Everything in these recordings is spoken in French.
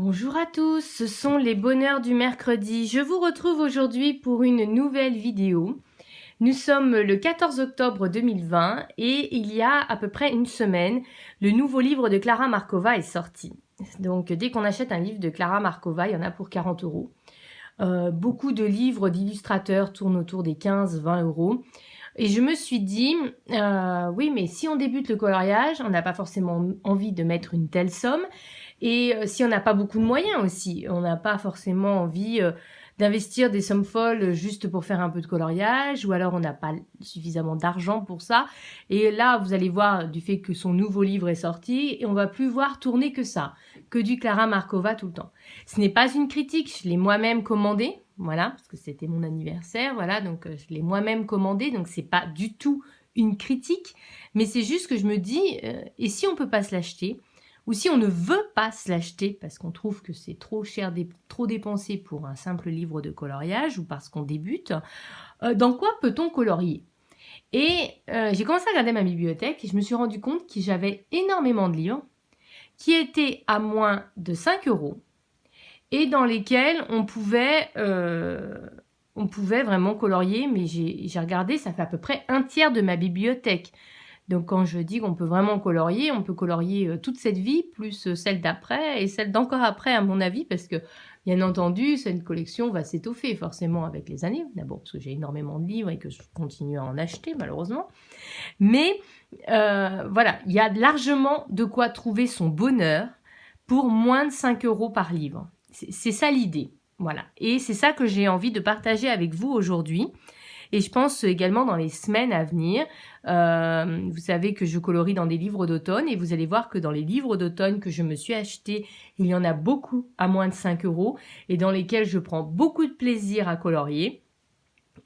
Bonjour à tous, ce sont les bonheurs du mercredi. Je vous retrouve aujourd'hui pour une nouvelle vidéo. Nous sommes le 14 octobre 2020 et il y a à peu près une semaine, le nouveau livre de Klara Markova est sorti. Donc dès qu'on achète un livre de Klara Markova, il y en a pour 40 euros. Beaucoup de livres d'illustrateurs tournent autour des 15-20 euros. Et je me suis dit, oui, mais si on débute le coloriage, on n'a pas forcément envie de mettre une telle somme. Et si on n'a pas beaucoup de moyens aussi, on n'a pas forcément envie d'investir des sommes folles juste pour faire un peu de coloriage, ou alors on n'a pas suffisamment d'argent pour ça. Et là, vous allez voir du fait que son nouveau livre est sorti, et on va plus voir tourner que ça, que du Klara Markova tout le temps. Ce n'est pas une critique, je l'ai moi-même commandé, voilà, parce que c'était mon anniversaire, voilà, donc je l'ai moi-même commandé, donc c'est pas du tout une critique, mais c'est juste que je me dis, et si on peut pas se l'acheter, ou si on ne veut pas se l'acheter parce qu'on trouve que c'est trop cher, trop dépensé pour un simple livre de coloriage ou parce qu'on débute, dans quoi peut-on colorier? Et j'ai commencé à regarder ma bibliothèque et je me suis rendu compte que j'avais énormément de livres qui étaient à moins de 5 euros et dans lesquels on pouvait vraiment colorier, mais j'ai regardé, ça fait à peu près un tiers de ma bibliothèque. Donc quand je dis qu'on peut vraiment colorier, on peut colorier toute cette vie, plus celle d'après et celle d'encore après à mon avis, parce que bien entendu, cette collection va s'étoffer forcément avec les années. D'abord parce que j'ai énormément de livres et que je continue à en acheter malheureusement. Mais voilà, il y a largement de quoi trouver son bonheur pour moins de 5 euros par livre. C'est ça l'idée. Voilà. Et c'est ça que j'ai envie de partager avec vous aujourd'hui. Et je pense également dans les semaines à venir, vous savez que je colorie dans des livres d'automne et vous allez voir que dans les livres d'automne que je me suis achetés, il y en a beaucoup à moins de 5 euros et dans lesquels je prends beaucoup de plaisir à colorier.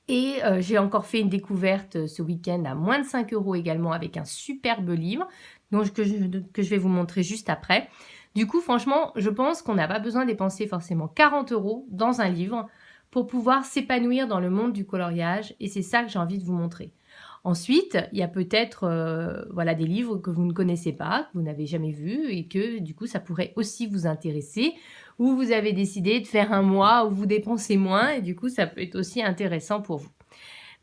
Et j'ai encore fait une découverte ce week-end à moins de 5 euros également avec un superbe livre que je vais vous montrer juste après. Du coup, franchement, je pense qu'on n'a pas besoin de dépenser forcément 40 euros dans un livre pour pouvoir s'épanouir dans le monde du coloriage. Et c'est ça que j'ai envie de vous montrer. Ensuite, il y a peut-être voilà, des livres que vous ne connaissez pas, que vous n'avez jamais vus et que du coup, ça pourrait aussi vous intéresser. Ou vous avez décidé de faire un mois où vous dépensez moins et du coup, ça peut être aussi intéressant pour vous.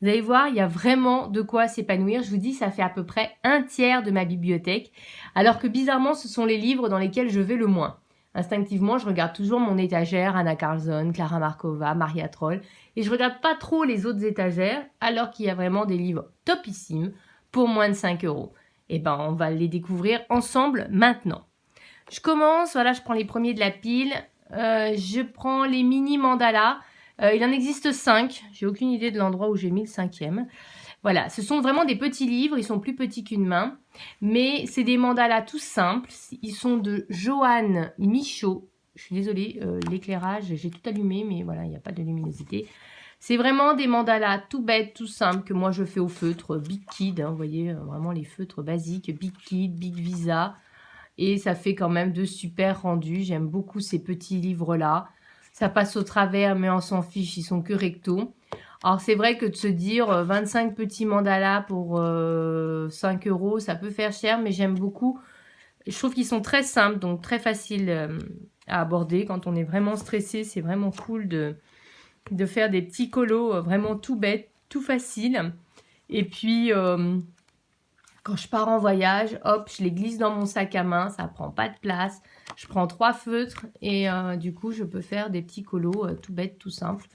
Vous allez voir, il y a vraiment de quoi s'épanouir. Je vous dis, ça fait à peu près un tiers de ma bibliothèque, alors que bizarrement, ce sont les livres dans lesquels je vais le moins. Instinctivement, je regarde toujours mon étagère, Anna Karlzon, Klara Markova, Maria Troll, et je regarde pas trop les autres étagères, alors qu'il y a vraiment des livres topissimes pour moins de 5 euros. Et ben, on va les découvrir ensemble maintenant. Je commence, voilà, je prends les premiers de la pile, je prends les mini mandalas. Il en existe 5, j'ai aucune idée de l'endroit où j'ai mis le 5e. Voilà, ce sont vraiment des petits livres, ils sont plus petits qu'une main, mais c'est des mandalas tout simples. Ils sont de Joanne Michaud. Je suis désolée, l'éclairage, j'ai tout allumé, mais voilà, il n'y a pas de luminosité. C'est vraiment des mandalas tout bêtes, tout simples, que moi je fais au feutre, Big Kid, hein, vous voyez, vraiment les feutres basiques, Big Kid, Big Visa. Et ça fait quand même de super rendus. J'aime beaucoup ces petits livres-là. Ça passe au travers, mais on s'en fiche, ils sont que recto. Alors c'est vrai que de se dire 25 petits mandalas pour 5 euros, ça peut faire cher, mais j'aime beaucoup. Je trouve qu'ils sont très simples, donc très faciles à aborder. Quand on est vraiment stressé, c'est vraiment cool de faire des petits colos vraiment tout bêtes, tout faciles. Et puis, quand je pars en voyage, hop, je les glisse dans mon sac à main, ça prend pas de place. Je prends 3 feutres et du coup, je peux faire des petits colos tout bêtes, tout simples.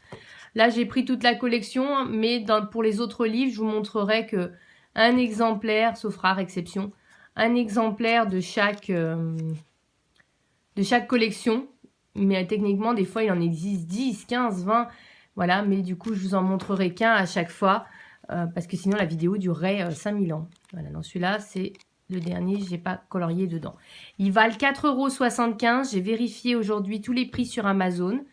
Là, j'ai pris toute la collection, mais pour les autres livres, je vous montrerai que un exemplaire, sauf rare exception, un exemplaire de chaque collection. Mais techniquement, des fois, il en existe 10, 15, 20. Voilà, mais du coup, je vous en montrerai qu'un à chaque fois. Parce que sinon, la vidéo durerait 5000 ans. Voilà, non, celui-là, c'est le dernier, je n'ai pas colorié dedans. Ils valent 4,75 €. J'ai vérifié aujourd'hui tous les prix sur Amazon.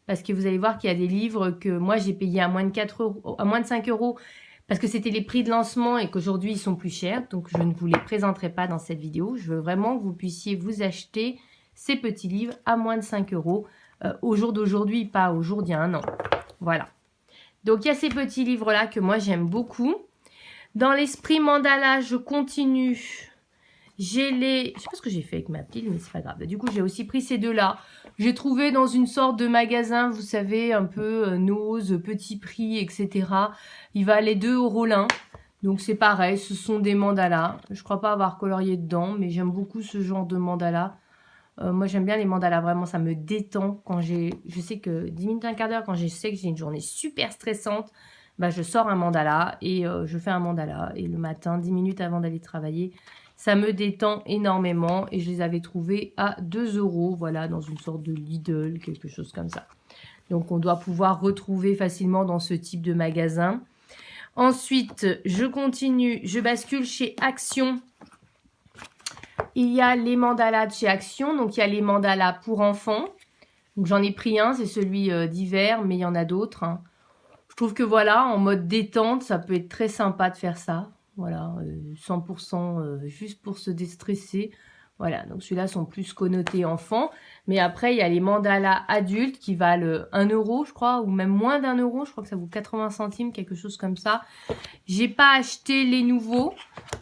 Parce que vous allez voir qu'il y a des livres que moi, j'ai payé à moins de 4 euros, à moins de 5 euros. Parce que c'était les prix de lancement et qu'aujourd'hui, ils sont plus chers. Donc, je ne vous les présenterai pas dans cette vidéo. Je veux vraiment que vous puissiez vous acheter ces petits livres à moins de 5 euros. Au jour d'aujourd'hui, pas au jour d'il y a un an. Voilà. Donc, il y a ces petits livres-là que moi, j'aime beaucoup. Dans l'esprit mandala, je continue. J'ai les... Je sais pas ce que j'ai fait avec ma pile, mais c'est pas grave. Du coup, j'ai aussi pris ces deux-là. J'ai trouvé dans une sorte de magasin, vous savez, un peu Nose, Petit Prix, etc. Il va aller 2 € l'un. Donc c'est pareil, ce sont des mandalas. Je crois pas avoir colorié dedans, mais j'aime beaucoup ce genre de mandala. Moi j'aime bien les mandalas, vraiment ça me détend quand je sais que 10 minutes, un quart d'heure, quand je sais que j'ai une journée super stressante, bah, je sors un mandala et je fais un mandala. Et le matin, 10 minutes avant d'aller travailler, ça me détend énormément. Et je les avais trouvés à 2 €, voilà, dans une sorte de Lidl, quelque chose comme ça. Donc on doit pouvoir retrouver facilement dans ce type de magasin. Ensuite, je continue, je bascule chez Action. Il y a les mandalas de chez Action, donc il y a les mandalas pour enfants. Donc j'en ai pris un, c'est celui d'hiver, mais il y en a d'autres. Hein. Je trouve que voilà, en mode détente, ça peut être très sympa de faire ça. Voilà, 100% juste pour se déstresser. Voilà, donc ceux-là sont plus connotés enfants. Mais après, il y a les mandalas adultes qui valent 1 €, je crois, ou même moins d'1 €. Je crois que ça vaut 80 centimes, quelque chose comme ça. J'ai pas acheté les nouveaux.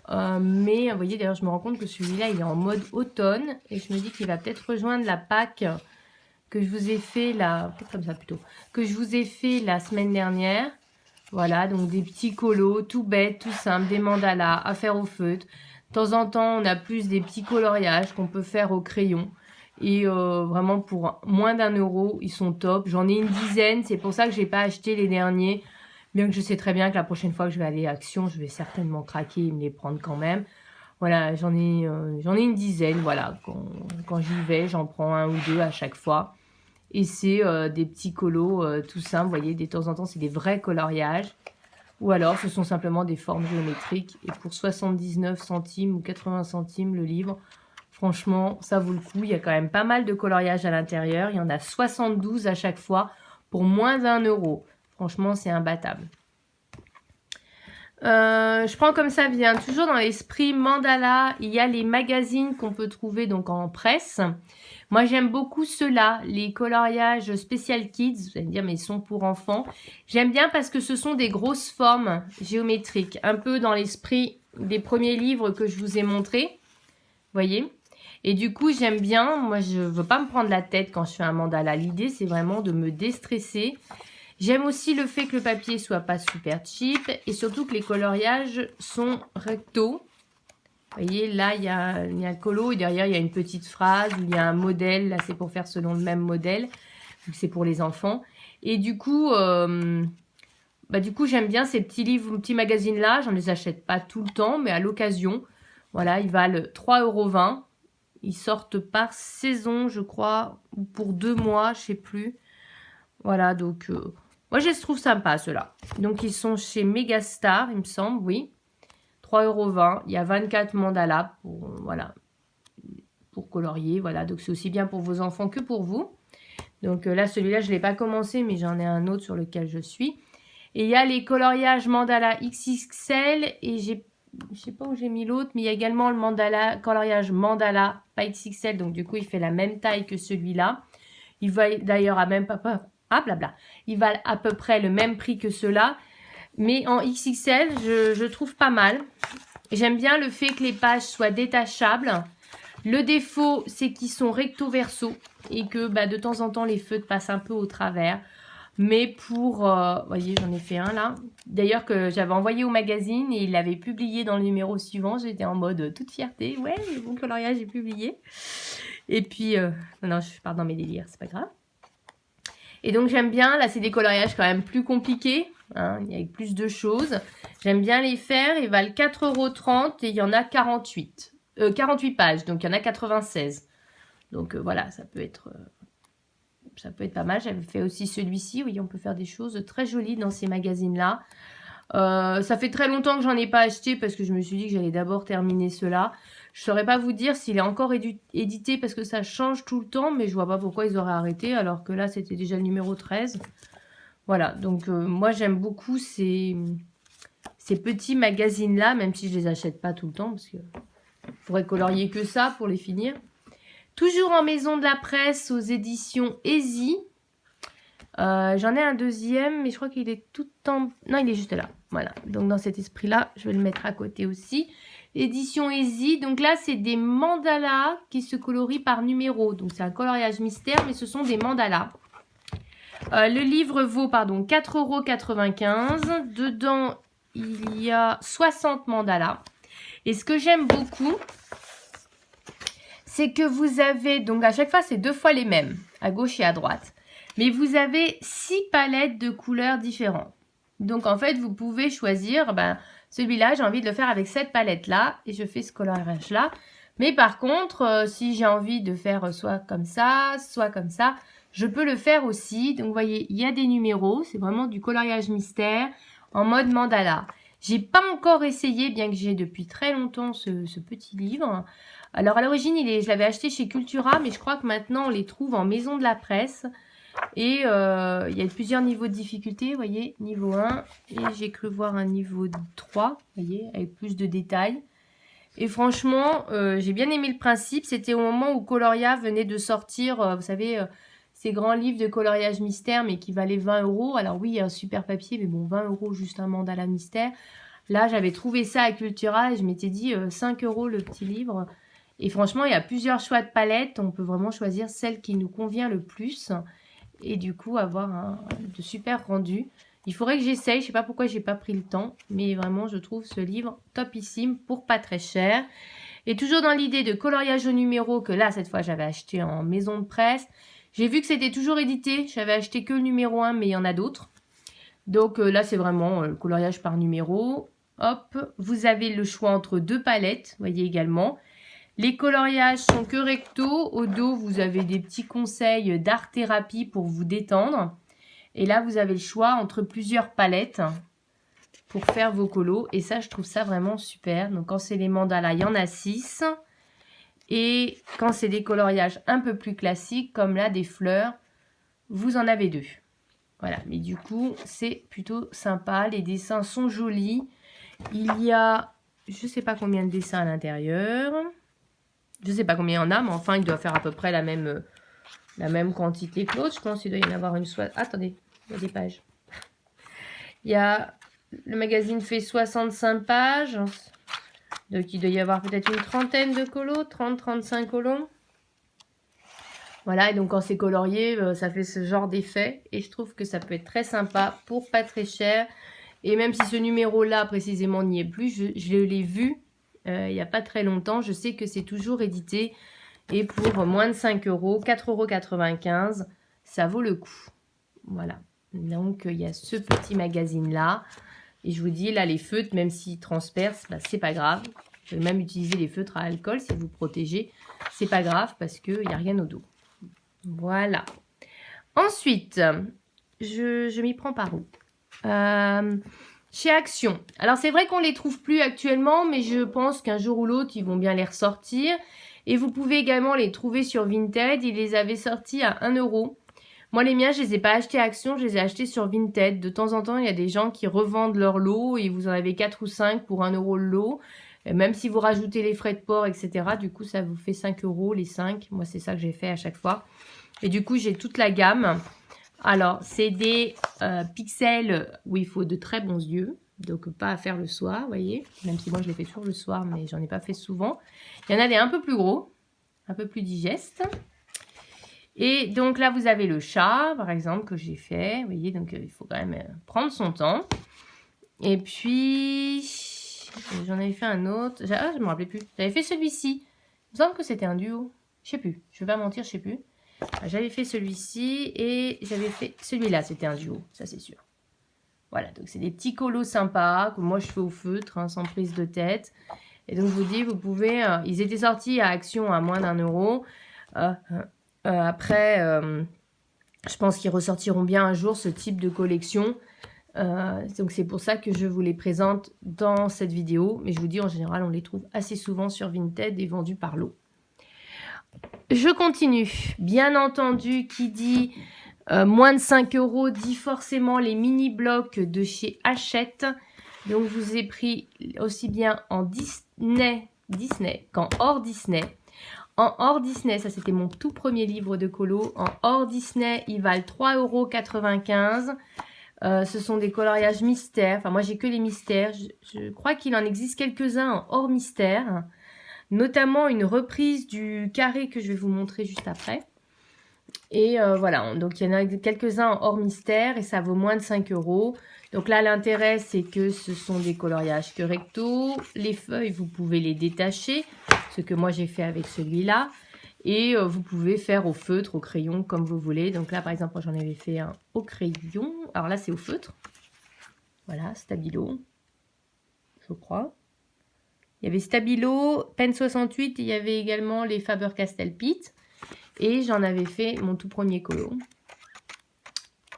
Mais vous voyez, d'ailleurs, je me rends compte que celui-là, il est en mode automne. Et je me dis qu'il va peut-être rejoindre la Pâques que je vous ai fait peut-être comme ça plutôt, que je vous ai fait la semaine dernière. Voilà, donc des petits colos, tout bêtes, tout simples, des mandalas à faire au feutre. De temps en temps, on a plus des petits coloriages qu'on peut faire au crayon. Et vraiment, pour moins d'1 €, ils sont top. J'en ai une dizaine, c'est pour ça que je n'ai pas acheté les derniers. Bien que je sais très bien que la prochaine fois que je vais aller à Action, je vais certainement craquer et me les prendre quand même. Voilà, j'en ai une dizaine, voilà. Quand j'y vais, j'en prends 1 ou 2 à chaque fois. Et c'est des petits colos tout simples, vous voyez, de temps en temps, c'est des vrais coloriages. Ou alors, ce sont simplement des formes géométriques. Et pour 79 centimes ou 80 centimes le livre, franchement, ça vaut le coup. Il y a quand même pas mal de coloriages à l'intérieur. Il y en a 72 à chaque fois pour moins d'1 €. Franchement, c'est imbattable. Je prends comme ça vient. Toujours dans l'esprit mandala, il y a les magazines qu'on peut trouver donc en presse. Moi, j'aime beaucoup ceux-là, les coloriages Special Kids. Vous allez me dire, mais ils sont pour enfants. J'aime bien parce que ce sont des grosses formes géométriques, un peu dans l'esprit des premiers livres que je vous ai montrés. Vous voyez? Et du coup, j'aime bien. Moi, je ne veux pas me prendre la tête quand je fais un mandala. L'idée, c'est vraiment de me déstresser. J'aime aussi le fait que le papier soit pas super cheap et surtout que les coloriages sont recto. Vous voyez, là, il y a un colo et derrière, il y a une petite phrase où il y a un modèle. Là, c'est pour faire selon le même modèle, vu que c'est pour les enfants. Et du coup, j'aime bien ces petits livres, petits magazines-là. J'en les achète pas tout le temps, mais à l'occasion. Voilà, ils valent 3,20 €. Ils sortent par saison, je crois, ou pour 2 mois, je sais plus. Voilà, donc moi, je les trouve sympas, ceux-là. Donc, ils sont chez Megastar, il me semble, oui. 3,20 €. Il y a 24 mandalas pour colorier. Voilà, donc c'est aussi bien pour vos enfants que pour vous. Donc là, celui-là, je ne l'ai pas commencé, mais j'en ai un autre sur lequel je suis. Et il y a les coloriages mandala XXL. Et je ne sais pas où j'ai mis l'autre, mais il y a également le coloriage mandala, pas XXL. Donc du coup, il fait la même taille que celui-là. Il va d'ailleurs à même pas... Ah, blabla. Il va à peu près le même prix que ceux-là. Mais en XXL, je trouve pas mal. J'aime bien le fait que les pages soient détachables. Le défaut, c'est qu'ils sont recto-verso. Et que de temps en temps, les feutres passent un peu au travers. Mais pour... vous voyez, j'en ai fait un là. D'ailleurs, que j'avais envoyé au magazine et il l'avait publié dans le numéro suivant. J'étais en mode toute fierté. Ouais, mon coloriage est publié. Et puis... non, je pars dans mes délires, c'est pas grave. Et donc, j'aime bien. Là, c'est des coloriages quand même plus compliqués. Hein, il y a plus de choses. J'aime bien les faire. Ils valent 4,30 € et il y en a 48. 48 pages, donc il y en a 96. Donc voilà, ça peut être pas mal. J'avais fait aussi celui-ci. Oui, on peut faire des choses très jolies dans ces magazines-là. Ça fait très longtemps que j'en ai pas acheté parce que je me suis dit que j'allais d'abord terminer cela. Je ne saurais pas vous dire s'il est encore édité parce que ça change tout le temps, mais je vois pas pourquoi ils auraient arrêté alors que là, c'était déjà le numéro 13. Voilà, donc moi, j'aime beaucoup ces petits magazines-là, même si je les achète pas tout le temps parce que je pourrais colorier que ça pour les finir. Toujours en maison de la presse aux éditions Easy. J'en ai un deuxième, mais je crois qu'il est tout en... Non, il est juste là. Voilà. Donc, dans cet esprit-là, je vais le mettre à côté aussi. édition Easy. Donc là, c'est des mandalas qui se colorient par numéro. Donc c'est un coloriage mystère, mais ce sont des mandalas. Le livre vaut, pardon, 4,95 €. Dedans, il y a 60 mandalas. Et ce que j'aime beaucoup, c'est que vous avez, donc à chaque fois, c'est 2 fois les mêmes, à gauche et à droite. Mais vous avez 6 palettes de couleurs différentes. Donc en fait, vous pouvez choisir, celui-là, j'ai envie de le faire avec cette palette-là. Et je fais ce coloriage-là. Mais par contre, si j'ai envie de faire soit comme ça, je peux le faire aussi. Donc vous voyez, il y a des numéros. C'est vraiment du coloriage mystère en mode mandala. J'ai pas encore essayé, bien que j'ai depuis très longtemps ce petit livre. Alors à l'origine, je l'avais acheté chez Cultura, mais je crois que maintenant on les trouve en maison de la presse. Et il y a plusieurs niveaux de difficulté, vous voyez, niveau 1. Et j'ai cru voir un niveau 3, vous voyez, avec plus de détails. Et franchement, j'ai bien aimé le principe. C'était au moment où Coloria venait de sortir, vous savez, ces grands livres de coloriage mystère, mais qui valaient 20 €. Alors oui, il y a un super papier, mais bon, 20 € juste un mandala mystère. Là, j'avais trouvé ça à Cultura et je m'étais dit 5 € le petit livre. Et franchement, il y a plusieurs choix de palettes. On peut vraiment choisir celle qui nous convient le plus. Et du coup, avoir de super rendus. Il faudrait que j'essaye. Je ne sais pas pourquoi je n'ai pas pris le temps. Mais vraiment, je trouve ce livre topissime pour pas très cher. Et toujours dans l'idée de coloriage au numéro, que là, cette fois, j'avais acheté en maison de presse. J'ai vu que c'était toujours édité. J'avais acheté que le numéro 1, mais il y en a d'autres. Donc là, c'est vraiment le coloriage par numéro. Hop, vous avez le choix entre 2 palettes, vous voyez également. Les coloriages sont que recto. Au dos, vous avez des petits conseils d'art-thérapie pour vous détendre. Et là, vous avez le choix entre plusieurs palettes pour faire vos colos. Et ça, je trouve ça vraiment super. Donc, quand c'est les mandalas, il y en a 6. Et quand c'est des coloriages un peu plus classiques, comme là, des fleurs, vous en avez 2. Voilà, mais du coup, c'est plutôt sympa. Les dessins sont jolis. Il y a, je ne sais pas combien de dessins à l'intérieur. Je ne sais pas combien il y en a, mais enfin, il doit faire à peu près la même quantité que l'autre. Je pense qu'il doit y en avoir une soit. Attendez, il y a des pages. Le magazine fait 65 pages. Donc, il doit y avoir peut-être une trentaine de colos, 30-35 colos. Voilà, et donc quand c'est colorié, ça fait ce genre d'effet. Et je trouve que ça peut être très sympa pour pas très cher. Et même si ce numéro-là, précisément, n'y est plus, je l'ai vu il n'y a pas très longtemps. Je sais que c'est toujours édité. Et pour moins de 5 €, 4,95 €, ça vaut le coup. Voilà. Donc, il y a ce petit magazine-là. Et je vous dis, là, les feutres, même s'ils transpercent, c'est pas grave. Vous pouvez même utiliser les feutres à alcool si vous protégez. C'est pas grave parce qu'il n'y a rien au dos. Voilà. Ensuite, je m'y prends par où chez Action. Alors, c'est vrai qu'on ne les trouve plus actuellement, mais je pense qu'un jour ou l'autre, ils vont bien les ressortir. Et vous pouvez également les trouver sur Vinted. Ils les avaient sortis à 1 €. Moi, les miens, je ne les ai pas achetés à Action, je les ai achetés sur Vinted. De temps en temps, il y a des gens qui revendent leur lot et vous en avez 4 ou 5 pour 1 € le lot. Et même si vous rajoutez les frais de port, etc., du coup, ça vous fait 5 € les 5. Moi, c'est ça que j'ai fait à chaque fois. Et du coup, j'ai toute la gamme. Alors, c'est des pixels où il faut de très bons yeux. Donc, pas à faire le soir, vous voyez. Même si moi, je les fais toujours le soir, mais j'en ai pas fait souvent. Il y en a des un peu plus gros, un peu plus digestes. Et donc là, vous avez le chat, par exemple, que j'ai fait. Vous voyez, donc il faut quand même prendre son temps. Et puis, j'en avais fait un autre. Ah, je ne me rappelais plus. J'avais fait celui-ci. Il me semble que c'était un duo. Je sais plus. Je ne vais pas mentir, je sais plus. J'avais fait celui-ci et j'avais fait celui-là. C'était un duo, ça c'est sûr. Voilà, donc c'est des petits colos sympas que moi je fais au feutre, hein, sans prise de tête. Et donc je vous dis, vous pouvez... ils étaient sortis à Action à moins d'1 €. Après, je pense qu'ils ressortiront bien un jour ce type de collection. Donc c'est pour ça que je vous les présente dans cette vidéo. Mais je vous dis, en général, on les trouve assez souvent sur Vinted et vendus par lot. Je continue. Bien entendu, qui dit moins de 5 € dit forcément les mini-blocs de chez Hachette. Donc, je vous ai pris aussi bien en Disney qu'en hors Disney. En hors Disney, ça c'était mon tout premier livre de colo. En hors Disney, ils valent 3,95 €. Ce sont des coloriages mystères. Enfin, moi, j'ai que les mystères. Je crois qu'il en existe quelques-uns en hors mystère. Notamment une reprise du carré que je vais vous montrer juste après. Et voilà, donc il y en a quelques-uns en hors mystère et ça vaut moins de 5 €. Donc là, l'intérêt, c'est que ce sont des coloriages que recto. Les feuilles, vous pouvez les détacher, ce que moi j'ai fait avec celui-là. Et vous pouvez faire au feutre, au crayon, comme vous voulez. Donc là, par exemple, moi j'en avais fait un au crayon. Alors là, c'est au feutre. Voilà, Stabilo, je crois. Il y avait Stabilo, Pen 68, il y avait également les Faber-Castell Pitt. Et j'en avais fait mon tout premier colo,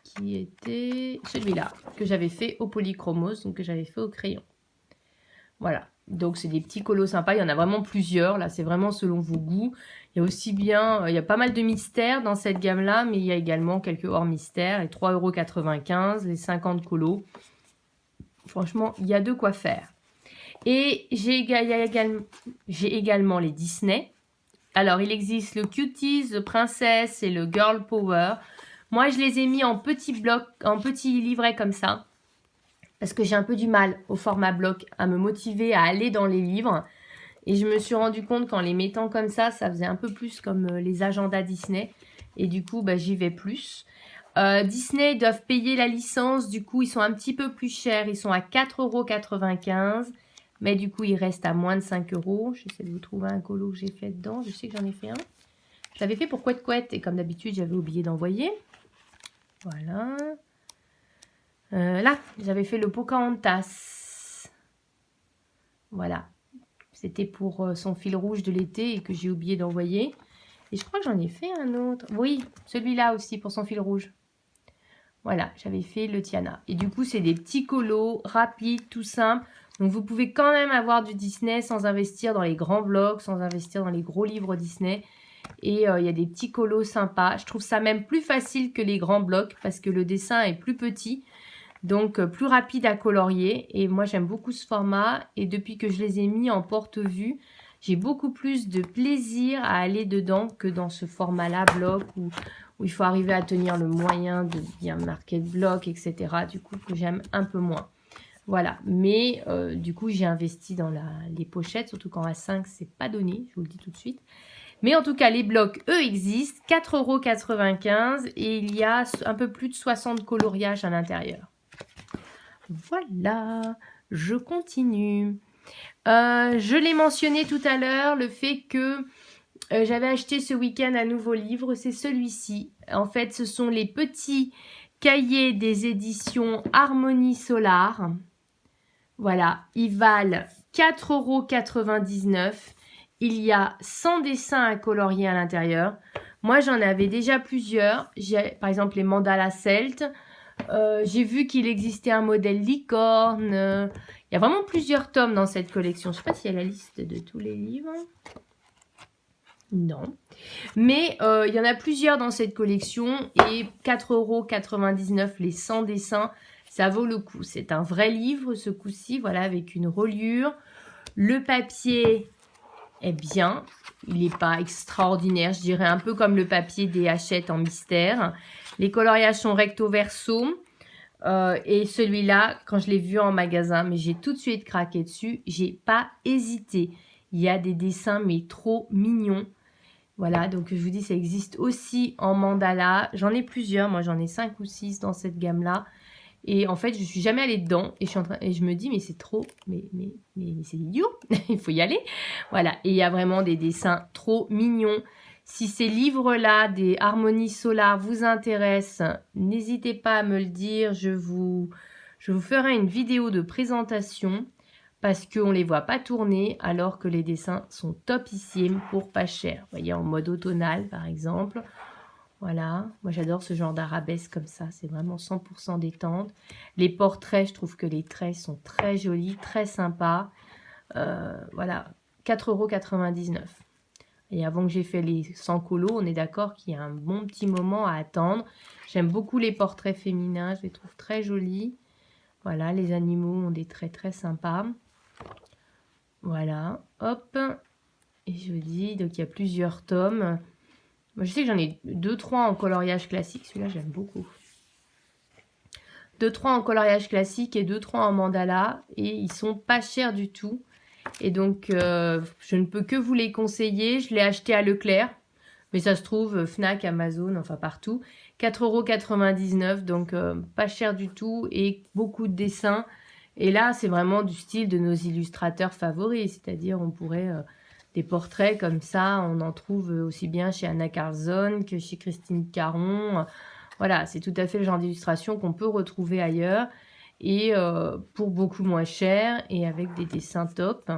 qui était celui-là, que j'avais fait au polychromos, donc que j'avais fait au crayon. Voilà, donc c'est des petits colos sympas, il y en a vraiment plusieurs, là c'est vraiment selon vos goûts. Il y a aussi bien, il y a pas mal de mystères dans cette gamme-là, mais il y a également quelques hors mystères, les 3,95 €, les 50 colos. Franchement, il y a de quoi faire. Et j'ai également les Disney. Alors, il existe le Cuties, le Princesse et le Girl Power. Moi, je les ai mis en petits blocs, en petits livrets comme ça. Parce que j'ai un peu du mal au format bloc à me motiver à aller dans les livres. Et je me suis rendu compte qu'en les mettant comme ça faisait un peu plus comme les agendas Disney. Et du coup, j'y vais plus. Disney doivent payer la licence. Du coup, ils sont un petit peu plus chers. Ils sont à 4,95 €. Mais du coup, il reste à moins de 5 €. J'essaie de vous trouver un colo que j'ai fait dedans. Je sais que j'en ai fait un. Je l'avais fait pour Couette Couette. Et comme d'habitude, j'avais oublié d'envoyer. Voilà. Là, j'avais fait le Pocahontas. Voilà. C'était pour son fil rouge de l'été et que j'ai oublié d'envoyer. Et je crois que j'en ai fait un autre. Oui, celui-là aussi pour son fil rouge. Voilà, j'avais fait le Tiana. Et du coup, c'est des petits colos rapides, tout simples. Donc, vous pouvez quand même avoir du Disney sans investir dans les grands blocs, sans investir dans les gros livres Disney. Et il y a des petits colos sympas. Je trouve ça même plus facile que les grands blocs parce que le dessin est plus petit. Donc, plus rapide à colorier. Et moi, j'aime beaucoup ce format. Et depuis que je les ai mis en porte-vue, j'ai beaucoup plus de plaisir à aller dedans que dans ce format-là, bloc, où il faut arriver à tenir le moyen de bien marquer le bloc, etc. Du coup, que j'aime un peu moins. Voilà, mais du coup, j'ai investi dans les pochettes, surtout qu'en A5, c'est pas donné, je vous le dis tout de suite. Mais en tout cas, les blocs, eux, existent, 4,95 € et il y a un peu plus de 60 coloriages à l'intérieur. Voilà, je continue. Je l'ai mentionné tout à l'heure, le fait que j'avais acheté ce week-end un nouveau livre, c'est celui-ci. En fait, ce sont les petits cahiers des éditions Harmonie Solar. Voilà, ils valent 4,99 €. Il y a 100 dessins à colorier à l'intérieur. Moi, j'en avais déjà plusieurs. J'ai par exemple les mandalas celtes. J'ai vu qu'il existait un modèle licorne. Il y a vraiment plusieurs tomes dans cette collection. Je ne sais pas s'il y a la liste de tous les livres. Non. Mais il y en a plusieurs dans cette collection. Et 4,99 € les 100 dessins, ça vaut le coup. C'est un vrai livre ce coup-ci, voilà, avec une reliure. Le papier est bien. Il n'est pas extraordinaire, je dirais un peu comme le papier des Hachette en mystère. Les coloriages sont recto verso. Et celui-là, quand je l'ai vu en magasin, mais j'ai tout de suite craqué dessus. J'ai pas hésité. Il y a des dessins, mais trop mignons. Voilà, donc je vous dis, ça existe aussi en mandala. J'en ai plusieurs. Moi, j'en ai 5 ou 6 dans cette gamme-là. Et en fait, je suis jamais allée dedans. Et je me dis, mais c'est trop... Mais c'est idiot. Il faut y aller. Voilà. Et il y a vraiment des dessins trop mignons. Si ces livres-là, des Harmonies Solar, vous intéressent, n'hésitez pas à me le dire. Je vous ferai une vidéo de présentation parce qu'on ne les voit pas tourner alors que les dessins sont topissimes pour pas cher. Vous voyez, en mode automnal, par exemple. Voilà, moi j'adore ce genre d'arabesque comme ça, c'est vraiment 100% détente. Les portraits, je trouve que les traits sont très jolis, très sympas. Voilà, 4,99 €. Et avant que j'ai fait les 100 colos, on est d'accord qu'il y a un bon petit moment à attendre. J'aime beaucoup les portraits féminins, je les trouve très jolis. Voilà, les animaux ont des traits très sympas. Voilà, hop. Et je vous dis, donc il y a plusieurs tomes. Moi, je sais que j'en ai 2-3 en coloriage classique. Celui-là, j'aime beaucoup. 2-3 en coloriage classique et 2-3 en mandala. Et ils sont pas chers du tout. Et donc, je ne peux que vous les conseiller. Je l'ai acheté à Leclerc. Mais ça se trouve, Fnac, Amazon, enfin partout. 4,99 €, donc pas cher du tout. Et beaucoup de dessins. Et là, c'est vraiment du style de nos illustrateurs favoris. C'est-à-dire, on pourrait... des portraits comme ça, on en trouve aussi bien chez Anna Carlson que chez Christine Caron. Voilà, c'est tout à fait le genre d'illustration qu'on peut retrouver ailleurs. Et pour beaucoup moins cher et avec des dessins top.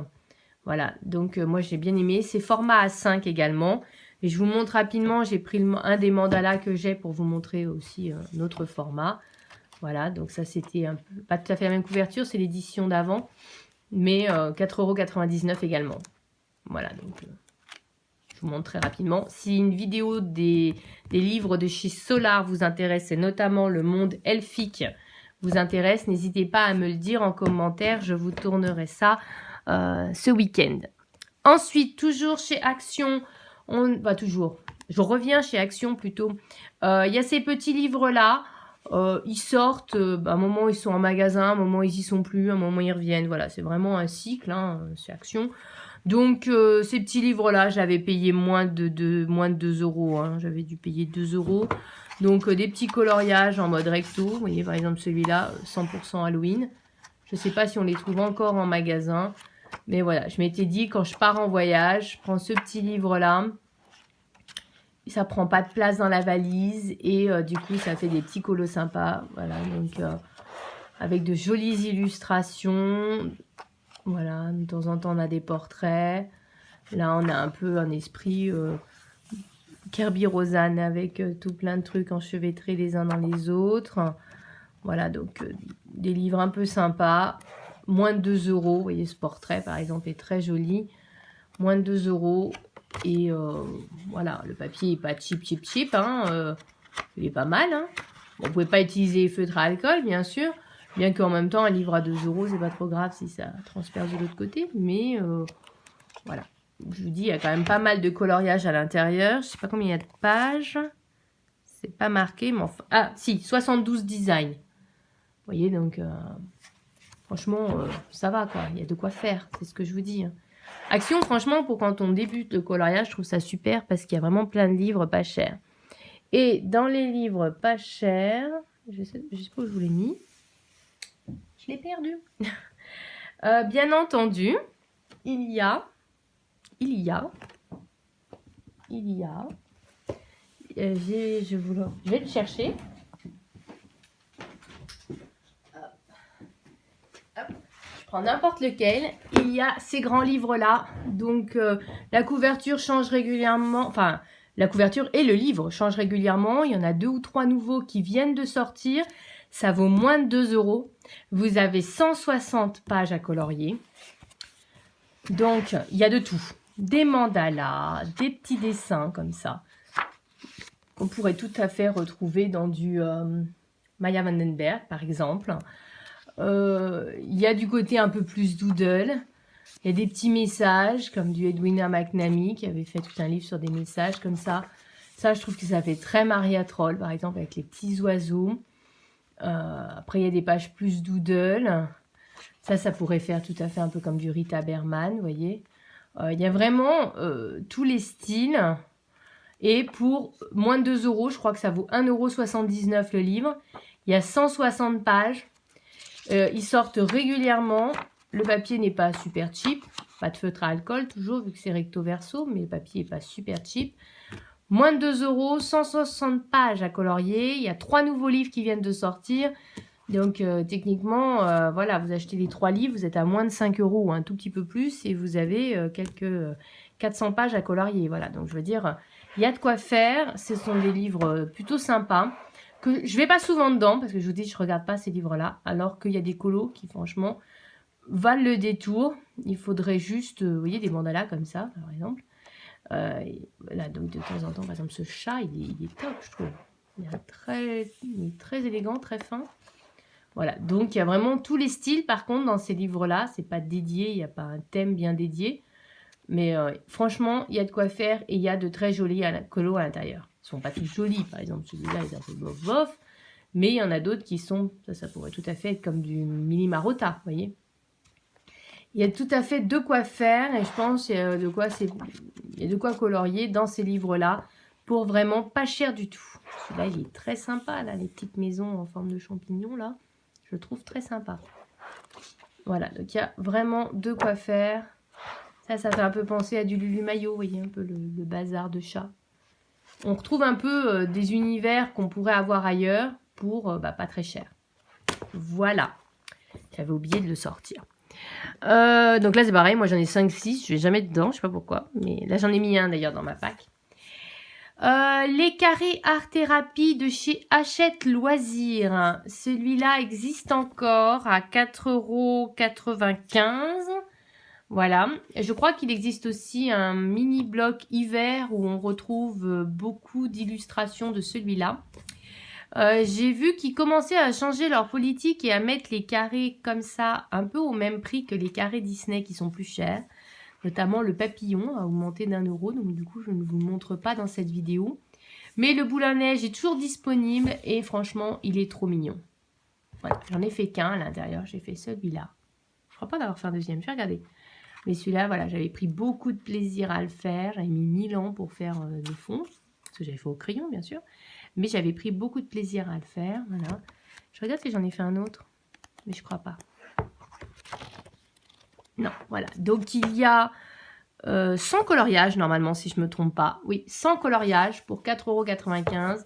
Voilà, donc moi j'ai bien aimé. C'est format A5 également. Et je vous montre rapidement, j'ai pris un des mandalas que j'ai pour vous montrer aussi un autre format. Voilà, donc ça c'était pas tout à fait la même couverture, c'est l'édition d'avant. Mais 4,99 € également. Voilà, donc je vous montre très rapidement. Si une vidéo des livres de chez Solar vous intéresse, et notamment le monde elfique vous intéresse, n'hésitez pas à me le dire en commentaire. Je vous tournerai ça ce week-end. Ensuite, toujours chez Action, je reviens chez Action plutôt. Il y a ces petits livres-là. Ils sortent, à un moment ils sont en magasin, à un moment ils y sont plus, à un moment ils reviennent. Voilà, c'est vraiment un cycle, hein, chez Action. Donc, ces petits livres-là, j'avais payé moins de 2 €. Hein. J'avais dû payer 2 €. Donc, des petits coloriages en mode recto. Vous voyez, par exemple, celui-là, 100% Halloween. Je ne sais pas si on les trouve encore en magasin. Mais voilà, je m'étais dit, quand je pars en voyage, je prends ce petit livre-là. Ça prend pas de place dans la valise. Et du coup, ça fait des petits colos sympas. Voilà, donc, avec de jolies illustrations. Voilà, de temps en temps, on a des portraits. Là, on a un peu un esprit Kirby Rosanne avec tout plein de trucs enchevêtrés les uns dans les autres. Voilà, donc des livres un peu sympas. Moins de 2 €. Vous voyez, ce portrait, par exemple, est très joli. Moins de 2 €. Et voilà, le papier n'est pas cheap. Hein, il est pas mal. Hein. Bon, vous ne pouvez pas utiliser feutre à alcool, bien sûr. Bien qu'en même temps, un livre à 2 €, c'est pas trop grave si ça transperce de l'autre côté. Mais voilà. Je vous dis, il y a quand même pas mal de coloriage à l'intérieur. Je sais pas combien il y a de pages. C'est pas marqué, mais enfin... Ah, si, 72 designs. Vous voyez, donc... franchement, ça va, quoi. Il y a de quoi faire. C'est ce que je vous dis. Hein. Action, franchement, pour quand on débute le coloriage, je trouve ça super parce qu'il y a vraiment plein de livres pas chers. Et dans les livres pas chers... Je sais pas où je vous l'ai mis. Je l'ai perdu. Bien entendu, il y a, je vais le chercher. Hop. Je prends n'importe lequel. Il y a ces grands livres-là. Donc, la couverture change régulièrement. Enfin, la couverture et le livre changent régulièrement. Il y en a 2 ou 3 nouveaux qui viennent de sortir. Ça vaut moins de 2 €. Vous avez 160 pages à colorier. Donc, il y a de tout. Des mandalas, des petits dessins comme ça. On pourrait tout à fait retrouver dans du Maya Vandenberg, par exemple. Il y a du côté un peu plus doodle. Il y a des petits messages, comme du Edwina McNamee, qui avait fait tout un livre sur des messages comme ça. Ça, je trouve que ça fait très Maria Troll, par exemple, avec les petits oiseaux. Après, il y a des pages plus doodle. Ça pourrait faire tout à fait un peu comme du Rita Berman, vous voyez. Il y a vraiment tous les styles. Et pour moins de 2 €, je crois que ça vaut 1,79 € le livre. Il y a 160 pages. Ils sortent régulièrement. Le papier n'est pas super cheap. Pas de feutre à alcool, toujours, vu que c'est recto verso. Mais le papier n'est pas super cheap. Moins de 2 €, 160 pages à colorier. Il y a 3 nouveaux livres qui viennent de sortir. Donc, techniquement, voilà, vous achetez les 3 livres, vous êtes à moins de 5 € ou un tout petit peu plus. Et vous avez quelques 400 pages à colorier. Voilà, donc je veux dire, il y a de quoi faire. Ce sont des livres plutôt sympas. Que je ne vais pas souvent dedans, parce que je vous dis, je ne regarde pas ces livres-là. Alors qu'il y a des colos qui, franchement, valent le détour. Il faudrait juste, vous voyez, des mandalas comme ça, par exemple. Là, donc de temps en temps, par exemple, ce chat, il est top, je trouve. Il est très élégant, très fin. Voilà, donc il y a vraiment tous les styles. Par contre, dans ces livres-là, c'est pas dédié, il n'y a pas un thème bien dédié. Mais franchement, il y a de quoi faire et il y a de très jolis colos à l'intérieur. Ils ne sont pas tous jolis, par exemple, celui-là est un peu bof-bof. Mais il y en a d'autres qui sont, ça pourrait tout à fait être comme du mini Marotta, vous voyez. Il y a tout à fait de quoi faire et je pense qu'il y a de quoi colorier dans ces livres-là pour vraiment pas cher du tout. Celui-là, il est très sympa, là, les petites maisons en forme de champignons, là. Je le trouve très sympa. Voilà, donc il y a vraiment de quoi faire. Ça fait un peu penser à du Lulu Maillot, vous voyez, un peu le bazar de chat. On retrouve un peu des univers qu'on pourrait avoir ailleurs pour pas très cher. Voilà. J'avais oublié de le sortir. Donc là, c'est pareil. Moi, j'en ai 5-6. Je vais jamais dedans. Je sais pas pourquoi. Mais là, j'en ai mis un d'ailleurs dans ma pack. Les carrés art thérapie de chez Hachette Loisirs. Celui-là existe encore à 4,95 €. Voilà. Je crois qu'il existe aussi un mini bloc hiver où on retrouve beaucoup d'illustrations de celui-là. J'ai vu qu'ils commençaient à changer leur politique et à mettre les carrés comme ça un peu au même prix que les carrés Disney qui sont plus chers. Notamment le papillon a augmenté d'1 €, donc du coup je ne vous le montre pas dans cette vidéo. Mais le boule à neige est toujours disponible et franchement il est trop mignon. Voilà, j'en ai fait qu'un à l'intérieur, j'ai fait celui-là. Je ne crois pas d'avoir fait un deuxième, je vais regarder. Mais celui-là, voilà, j'avais pris beaucoup de plaisir à le faire. J'avais mis 1000 ans pour faire le fond, parce que j'avais fait au crayon bien sûr. Mais j'avais pris beaucoup de plaisir à le faire, voilà. Je regarde si j'en ai fait un autre, mais je crois pas. Non, voilà. Donc, il y a sans coloriage, normalement, si je ne me trompe pas. Oui, sans coloriage pour 4,95 €.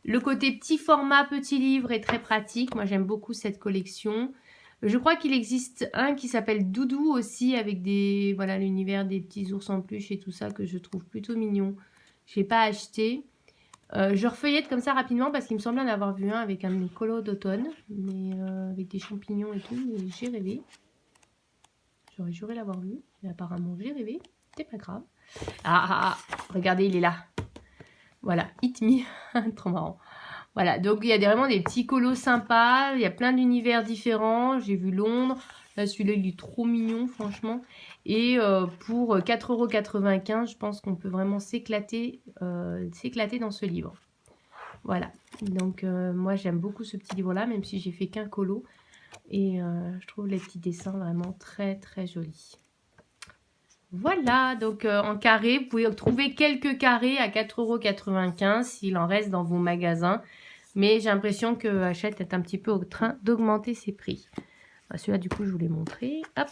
Le côté petit format, petit livre est très pratique. Moi, j'aime beaucoup cette collection. Je crois qu'il existe un qui s'appelle Doudou aussi, avec des voilà l'univers des petits ours en peluche et tout ça, que je trouve plutôt mignon. Je n'ai pas acheté. Je refeuillette comme ça rapidement parce qu'il me semblait en avoir vu un avec un colo d'automne, mais avec des champignons et tout, mais j'ai rêvé. J'aurais juré l'avoir vu, mais apparemment j'ai rêvé, c'est pas grave. Regardez, il est là. Voilà, Hit Me, trop marrant. Voilà, donc il y a vraiment des petits colos sympas, il y a plein d'univers différents. J'ai vu Londres, là celui-là il est trop mignon franchement. Et pour 4,95 €, je pense qu'on peut vraiment s'éclater dans ce livre. Voilà, donc moi j'aime beaucoup ce petit livre-là, même si j'ai fait qu'un colo. Et je trouve les petits dessins vraiment très très jolis. Voilà, donc en carré, vous pouvez trouver quelques carrés à 4,95 € s'il en reste dans vos magasins. Mais j'ai l'impression que Hachette est un petit peu au train d'augmenter ses prix. Celui-là, du coup, je vous l'ai montré. Hop.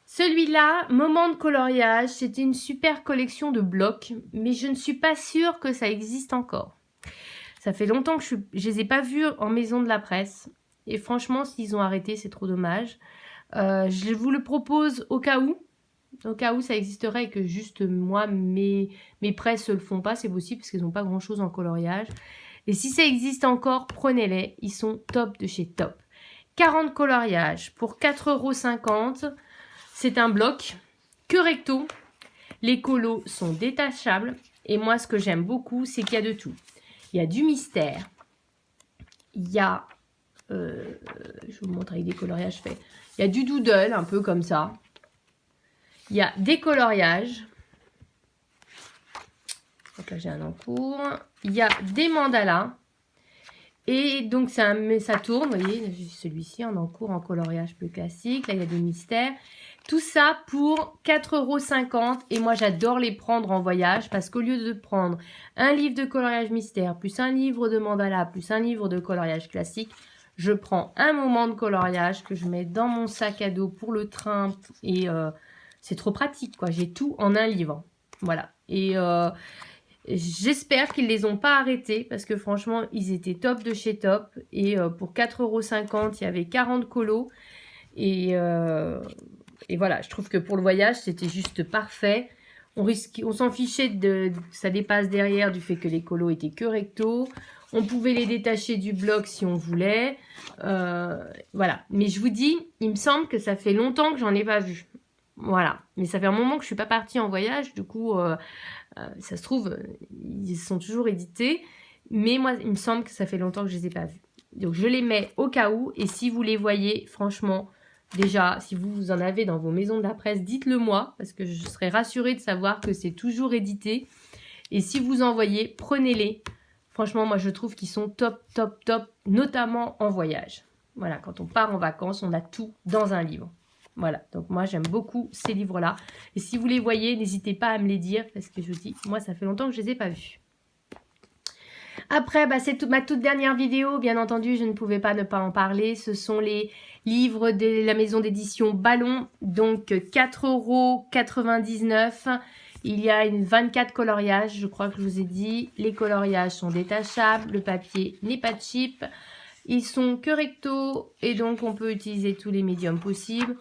Celui-là, Moment de coloriage, c'était une super collection de blocs, mais je ne suis pas sûre que ça existe encore. Ça fait longtemps que je les ai pas vus en maison de la presse. Et franchement, s'ils ont arrêté, c'est trop dommage. Je vous le propose au cas où. Au cas où ça existerait et que juste moi, mes presses ne le font pas, c'est possible parce qu'ils n'ont pas grand-chose en coloriage. Et si ça existe encore, prenez-les. Ils sont top de chez top. 40 coloriages pour 4,50 €. C'est un bloc que recto. Les colos sont détachables. Et moi, ce que j'aime beaucoup, c'est qu'il y a de tout. Il y a du mystère. Il y a... je vous montre avec des coloriages faits. Il y a du doodle, un peu comme ça. Il y a des coloriages. Donc là, j'ai un en cours. Il y a des mandalas. Et donc, ça tourne. Vous voyez, celui-ci en cours en coloriage plus classique. Là, il y a des mystères. Tout ça pour 4,50 €. Et moi, j'adore les prendre en voyage parce qu'au lieu de prendre un livre de coloriage mystère, plus un livre de mandala, plus un livre de coloriage classique, je prends un moment de coloriage que je mets dans mon sac à dos pour le train. Et c'est trop pratique, quoi. J'ai tout en un livre. Voilà. Et j'espère qu'ils ne les ont pas arrêtés parce que franchement, ils étaient top de chez top. Et pour 4,50 €, il y avait 40 colos. Et voilà, je trouve que pour le voyage, c'était juste parfait. On s'en fichait ça dépasse derrière du fait que les colos étaient que recto. On pouvait les détacher du bloc si on voulait. Voilà. Mais je vous dis, il me semble que ça fait longtemps que j'en ai pas vu. Voilà. Mais ça fait un moment que je suis pas partie en voyage. Du coup, ça se trouve, ils sont toujours édités. Mais moi, il me semble que ça fait longtemps que je les ai pas vus. Donc, je les mets au cas où. Et si vous les voyez, franchement, déjà, si vous en avez dans vos maisons de la presse, dites-le moi. Parce que je serais rassurée de savoir que c'est toujours édité. Et si vous en voyez, prenez-les. Franchement, moi, je trouve qu'ils sont top, top, top, notamment en voyage. Voilà, quand on part en vacances, on a tout dans un livre. Voilà, donc moi, j'aime beaucoup ces livres-là. Et si vous les voyez, n'hésitez pas à me les dire, parce que je vous dis, moi, ça fait longtemps que je ne les ai pas vus. Après, bah, c'est ma toute dernière vidéo. Bien entendu, je ne pouvais pas ne pas en parler. Ce sont les livres de la maison d'édition Ballon. Donc, 4,99 €. Il y a une 24 coloriages, je crois que je vous ai dit. Les coloriages sont détachables. Le papier n'est pas cheap. Ils sont que recto et donc on peut utiliser tous les médiums possibles.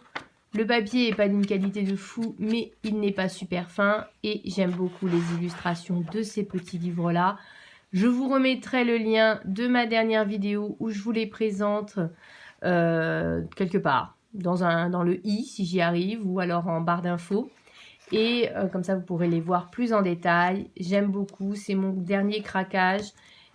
Le papier n'est pas d'une qualité de fou, mais il n'est pas super fin. Et j'aime beaucoup les illustrations de ces petits livres-là. Je vous remettrai le lien de ma dernière vidéo où je vous les présente quelque part, dans le i si j'y arrive, ou alors en barre d'infos. Et comme ça, vous pourrez les voir plus en détail. J'aime beaucoup, c'est mon dernier craquage.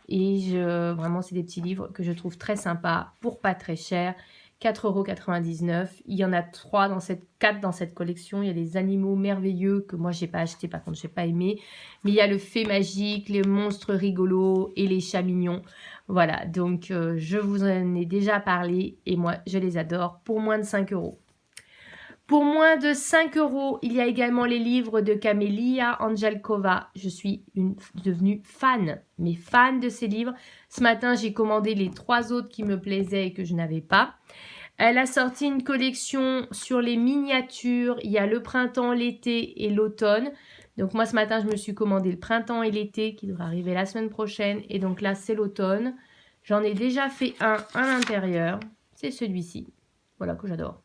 Et vraiment, c'est des petits livres que je trouve très sympas pour pas très cher. 4,99 €. Il y en a 4 dans cette collection. Il y a les animaux merveilleux que moi, j'ai pas acheté. Par contre, j'ai pas aimé. Mais il y a le fait magique, les monstres rigolos et les chats mignons. Voilà, donc je vous en ai déjà parlé. Et moi, je les adore pour moins de 5 €. Pour moins de 5 €, il y a également les livres de Camelia Angelkova. Je suis devenue fan, mais fan de ces livres. Ce matin, j'ai commandé les 3 autres qui me plaisaient et que je n'avais pas. Elle a sorti une collection sur les miniatures. Il y a le printemps, l'été et l'automne. Donc moi, ce matin, je me suis commandé le printemps et l'été qui devrait arriver la semaine prochaine. Et donc là, c'est l'automne. J'en ai déjà fait un à l'intérieur. C'est celui-ci. Voilà, que j'adore.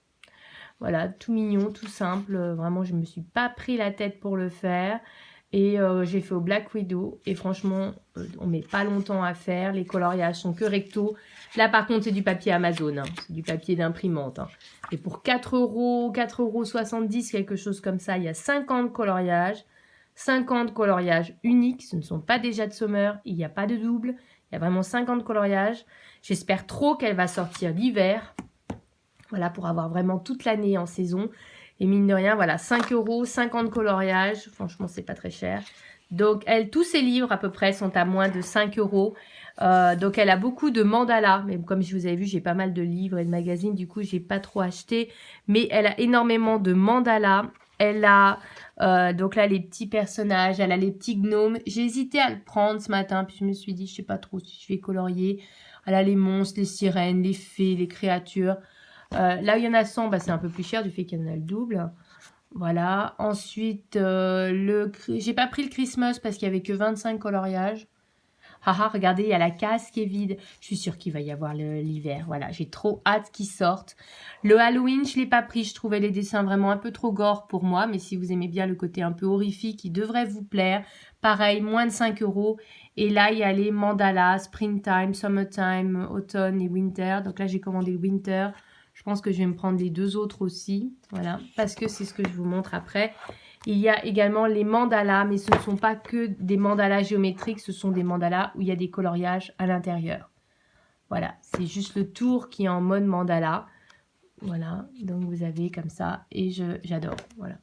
Voilà, tout mignon, tout simple. Vraiment, je ne me suis pas pris la tête pour le faire. Et j'ai fait au Black Widow. Et franchement, on ne met pas longtemps à faire. Les coloriages sont que recto. Là, par contre, c'est du papier Amazon. Hein. C'est du papier d'imprimante. Hein. Et pour 4 €, 4,70 €, quelque chose comme ça, il y a 50 coloriages. 50 coloriages uniques. Ce ne sont pas des Jade Sommer. Il n'y a pas de double. Il y a vraiment 50 coloriages. J'espère trop qu'elle va sortir l'hiver. Voilà, pour avoir vraiment toute l'année en saison. Et mine de rien, voilà, 5 €, 50 coloriages. Franchement, c'est pas très cher. Donc, tous ses livres, à peu près, sont à moins de 5 €. Donc, elle a beaucoup de mandalas. Mais comme je vous avais vu, j'ai pas mal de livres et de magazines. Du coup, j'ai pas trop acheté. Mais elle a énormément de mandalas. Elle a, donc là, les petits personnages. Elle a les petits gnomes. J'ai hésité à le prendre ce matin. Puis, je me suis dit, je sais pas trop si je vais colorier. Elle a les monstres, les sirènes, les fées, les créatures. Là où il y en a 100, bah, c'est un peu plus cher du fait qu'il y en a le double. Voilà. Ensuite, j'ai pas pris le Christmas parce qu'il n'y avait que 25 coloriages. Haha, regardez, il y a la case qui est vide. Je suis sûre qu'il va y avoir l'hiver. Voilà, j'ai trop hâte qu'il sorte. Le Halloween, je ne l'ai pas pris. Je trouvais les dessins vraiment un peu trop gore pour moi. Mais si vous aimez bien le côté un peu horrifique, il devrait vous plaire. Pareil, moins de 5 €. Et là, il y a les mandalas, Springtime, Summertime, Autumn et Winter. Donc là, j'ai commandé le Winter. Je pense que je vais me prendre les 2 autres aussi. Voilà, parce que c'est ce que je vous montre après. Il y a également les mandalas, mais ce ne sont pas que des mandalas géométriques, ce sont des mandalas où il y a des coloriages à l'intérieur. Voilà, c'est juste le tour qui est en mode mandala. Voilà, donc vous avez comme ça, et j'adore, voilà.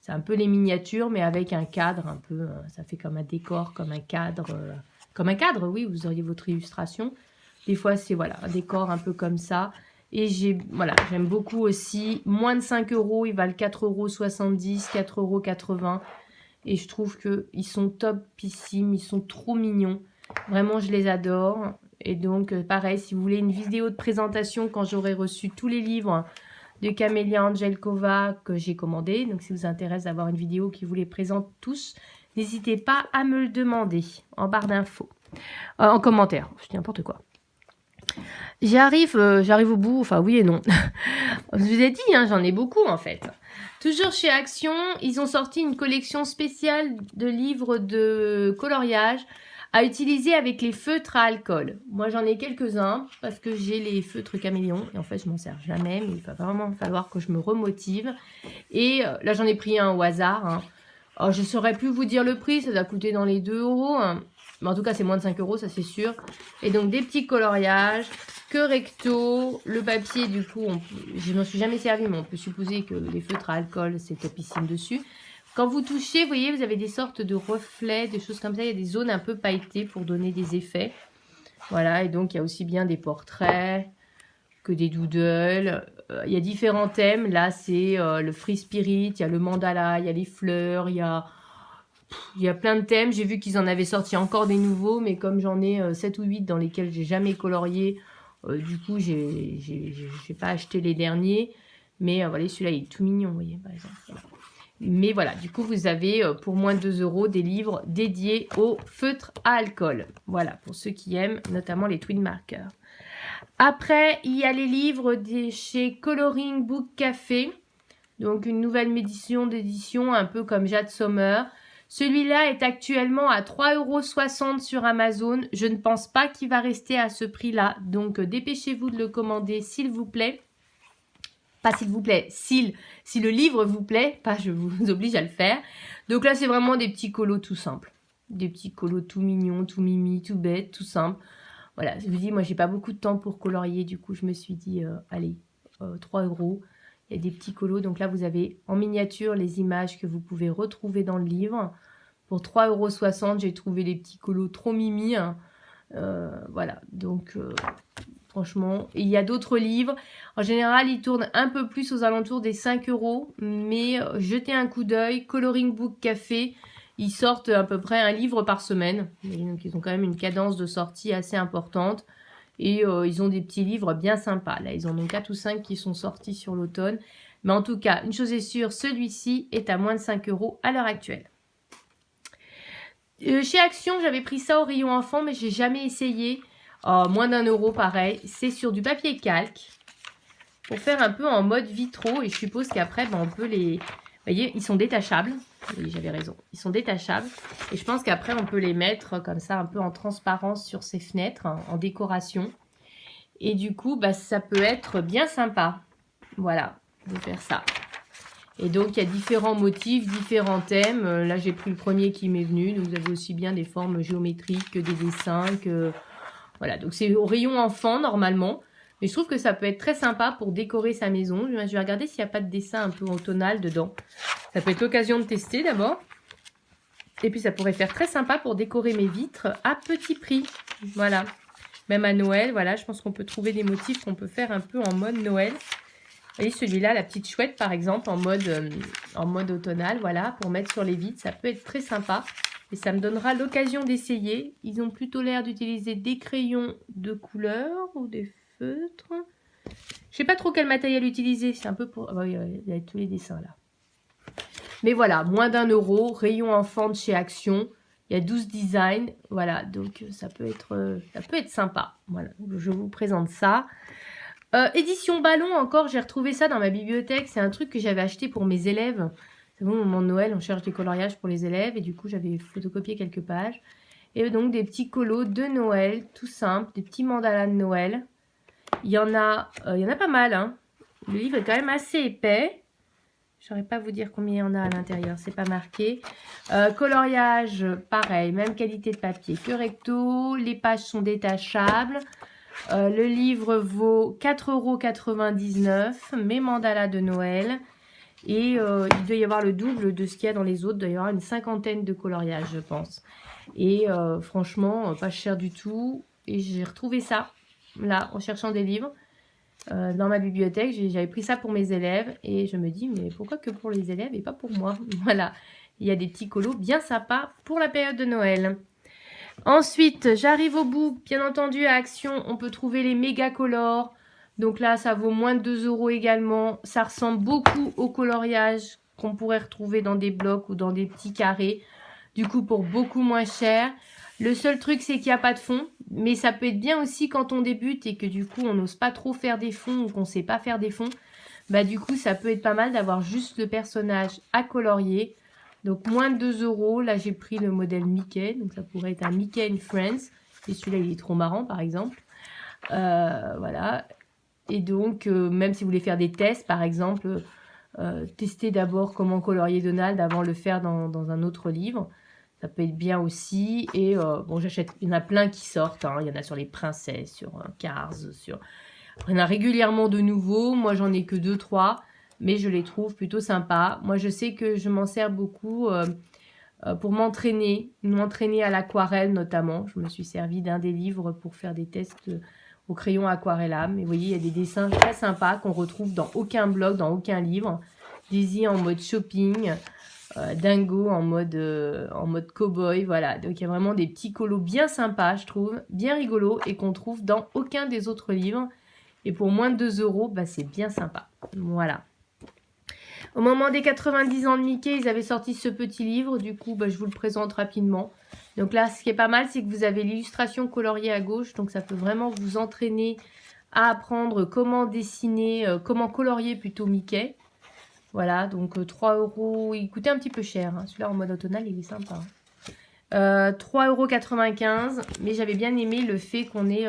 C'est un peu les miniatures, mais avec un cadre un peu, ça fait comme un décor, comme un cadre, oui, vous auriez votre illustration. Des fois, c'est voilà, un décor un peu comme ça. Et j'aime beaucoup aussi. Moins de 5 €, ils valent 4,70 €, 4,80 €. Et je trouve qu'ils sont topissimes, ils sont trop mignons. Vraiment, je les adore. Et donc, pareil, si vous voulez une vidéo de présentation quand j'aurai reçu tous les livres de Camelia Angelkova que j'ai commandé. Donc, si vous intéresse d'avoir une vidéo qui vous les présente tous, n'hésitez pas à me le demander en barre d'infos. En commentaire, je dis n'importe quoi. J'arrive au bout, enfin oui et non. Je vous ai dit, hein, j'en ai beaucoup en fait. Toujours chez Action, ils ont sorti une collection spéciale de livres de coloriage à utiliser avec les feutres à alcool. Moi j'en ai quelques-uns parce que j'ai les feutres caméléons et en fait je m'en sers jamais, mais il va vraiment falloir que je me remotive. Et là j'en ai pris un au hasard. Hein. Alors, je ne saurais plus vous dire le prix, ça doit coûter dans les 2 €. Hein. Mais en tout cas, c'est moins de 5 €, ça c'est sûr. Et donc, des petits coloriages, que recto. Le papier, du coup, je ne m'en suis jamais servi, mais on peut supposer que les feutres à alcool, c'est topissime dessus. Quand vous touchez, vous voyez, vous avez des sortes de reflets, des choses comme ça. Il y a des zones un peu pailletées pour donner des effets. Voilà, et donc il y a aussi bien des portraits que des doodles. Il y a différents thèmes. Là, c'est le free spirit, il y a le mandala, il y a les fleurs, il y a plein de thèmes. J'ai vu qu'ils en avaient sorti encore des nouveaux, mais comme j'en ai 7 ou 8 dans lesquels j'ai jamais colorié, du coup, j'ai pas acheté les derniers. Mais voilà, celui-là, il est tout mignon, vous voyez, par exemple. Voilà. Mais voilà, du coup, vous avez pour moins de 2 € des livres dédiés aux feutres à alcool. Voilà, pour ceux qui aiment, notamment les twin markers. Après, il y a les livres chez Coloring Book Café. Donc, une nouvelle d'édition, un peu comme Jade Sommer. Celui-là est actuellement à 3,60 € sur Amazon. Je ne pense pas qu'il va rester à ce prix-là. Donc, dépêchez-vous de le commander, s'il vous plaît. Pas s'il vous plaît, si le livre vous plaît, pas je vous oblige à le faire. Donc là, c'est vraiment des petits colos tout simples. Des petits colos tout mignons, tout mimi, tout bêtes, tout simples. Voilà, je vous dis, moi, j'ai pas beaucoup de temps pour colorier. Du coup, je me suis dit, allez, 3 €. Il y a des petits colos. Donc là, vous avez en miniature les images que vous pouvez retrouver dans le livre. Pour 3,60 €, j'ai trouvé des petits colos trop mimi. Hein. Voilà, donc... franchement, il y a d'autres livres. En général, ils tournent un peu plus aux alentours des 5 €. Mais jetez un coup d'œil. Coloring Book Café, ils sortent à peu près un livre par semaine. Donc, ils ont quand même une cadence de sortie assez importante. Et ils ont des petits livres bien sympas. Là, ils en ont 4 ou 5 qui sont sortis sur l'automne. Mais en tout cas, une chose est sûre, celui-ci est à moins de 5 € à l'heure actuelle. Chez Action, j'avais pris ça au rayon enfant, mais j'ai jamais essayé. Moins d'1 € pareil. C'est sur du papier calque. Pour faire un peu en mode vitraux. Et je suppose qu'après, on peut les... Vous voyez, ils sont détachables. Oui, j'avais raison. Ils sont détachables. Et je pense qu'après, on peut les mettre comme ça, un peu en transparence sur ces fenêtres, hein, en décoration. Et du coup, ça peut être bien sympa. Voilà, de faire ça. Et donc, il y a différents motifs, différents thèmes. Là, j'ai pris le premier qui m'est venu. Donc, vous avez aussi bien des formes géométriques que des dessins, que... Voilà, donc c'est au rayon enfant normalement. Mais je trouve que ça peut être très sympa pour décorer sa maison. Je vais regarder s'il n'y a pas de dessin un peu en tonal dedans. Ça peut être l'occasion de tester d'abord. Et puis ça pourrait faire très sympa pour décorer mes vitres à petit prix. Voilà. Même à Noël, voilà, je pense qu'on peut trouver des motifs qu'on peut faire un peu en mode Noël. Vous voyez celui-là, la petite chouette par exemple, en mode automnal, voilà, pour mettre sur les vitres. Ça peut être très sympa. Et ça me donnera l'occasion d'essayer. Ils ont plutôt l'air d'utiliser des crayons de couleur ou des feutres. Je sais pas trop quel matériel utiliser. C'est un peu pour... Oh, il y a tous les dessins là. Mais voilà, moins d'1 €. Rayon enfant de chez Action. Il y a 12 designs. Voilà, donc ça peut être sympa. Voilà, je vous présente ça. Édition ballon encore. J'ai retrouvé ça dans ma bibliothèque. C'est un truc que j'avais acheté pour mes élèves. C'est bon, au moment de Noël, on cherche des coloriages pour les élèves. Et du coup, j'avais photocopié quelques pages. Et donc, des petits colos de Noël, tout simple. Des petits mandalas de Noël. Il y en a pas mal. Hein. Le livre est quand même assez épais. Je ne saurais pas vous dire combien il y en a à l'intérieur. C'est pas marqué. Coloriage, pareil. Même qualité de papier que recto. Les pages sont détachables. Le livre vaut 4,99 €. Mes mandalas de Noël. Et il doit y avoir le double de ce qu'il y a dans les autres. Il doit y avoir une cinquantaine de coloriages, je pense. Et franchement, pas cher du tout. Et j'ai retrouvé ça, là, en cherchant des livres. Dans ma bibliothèque, j'avais pris ça pour mes élèves. Et je me dis, mais pourquoi que pour les élèves et pas pour moi? Voilà, il y a des petits colos bien sympas pour la période de Noël. Ensuite, j'arrive au bout. Bien entendu, à Action, on peut trouver les méga colors. Donc là, ça vaut moins de 2 € également. Ça ressemble beaucoup au coloriage qu'on pourrait retrouver dans des blocs ou dans des petits carrés. Du coup, pour beaucoup moins cher. Le seul truc, c'est qu'il n'y a pas de fond. Mais ça peut être bien aussi quand on débute et que du coup, on n'ose pas trop faire des fonds ou qu'on ne sait pas faire des fonds. Du coup, ça peut être pas mal d'avoir juste le personnage à colorier. Donc, moins de 2 €. Là, j'ai pris le modèle Mickey. Donc, ça pourrait être un Mickey and Friends. Et celui-là, il est trop marrant, par exemple. Voilà. Et donc, même si vous voulez faire des tests, par exemple, testez d'abord comment colorier Donald avant de le faire dans un autre livre. Ça peut être bien aussi. Et bon, j'achète, il y en a plein qui sortent. Hein. Il y en a sur les princesses, sur Cars, sur... Il y en a régulièrement de nouveaux. Moi, j'en ai que 2-3. mais je les trouve plutôt sympas. Moi, je sais que je m'en sers beaucoup pour m'entraîner à l'aquarelle notamment. Je me suis servi d'un des livres pour faire des tests au crayon aquarellable. Mais vous voyez, il y a des dessins très sympas qu'on retrouve dans aucun blog, dans aucun livre. Daisy en mode shopping, Dingo en mode cow-boy, voilà. Donc il y a vraiment des petits colos bien sympas, je trouve, bien rigolos et qu'on trouve dans aucun des autres livres. Et pour moins de 2 €, bah, c'est bien sympa. Voilà. Au moment des 90 ans de Mickey, ils avaient sorti ce petit livre. Du coup, bah, je vous le présente rapidement. Donc là, ce qui est pas mal, c'est que vous avez l'illustration coloriée à gauche. Donc ça peut vraiment vous entraîner à apprendre comment dessiner, comment colorier plutôt Mickey. Voilà, donc 3 €. Il coûtait un petit peu cher. Hein. Celui-là en mode automnal, il est sympa. 3,95 €. Mais j'avais bien aimé le fait qu'on ait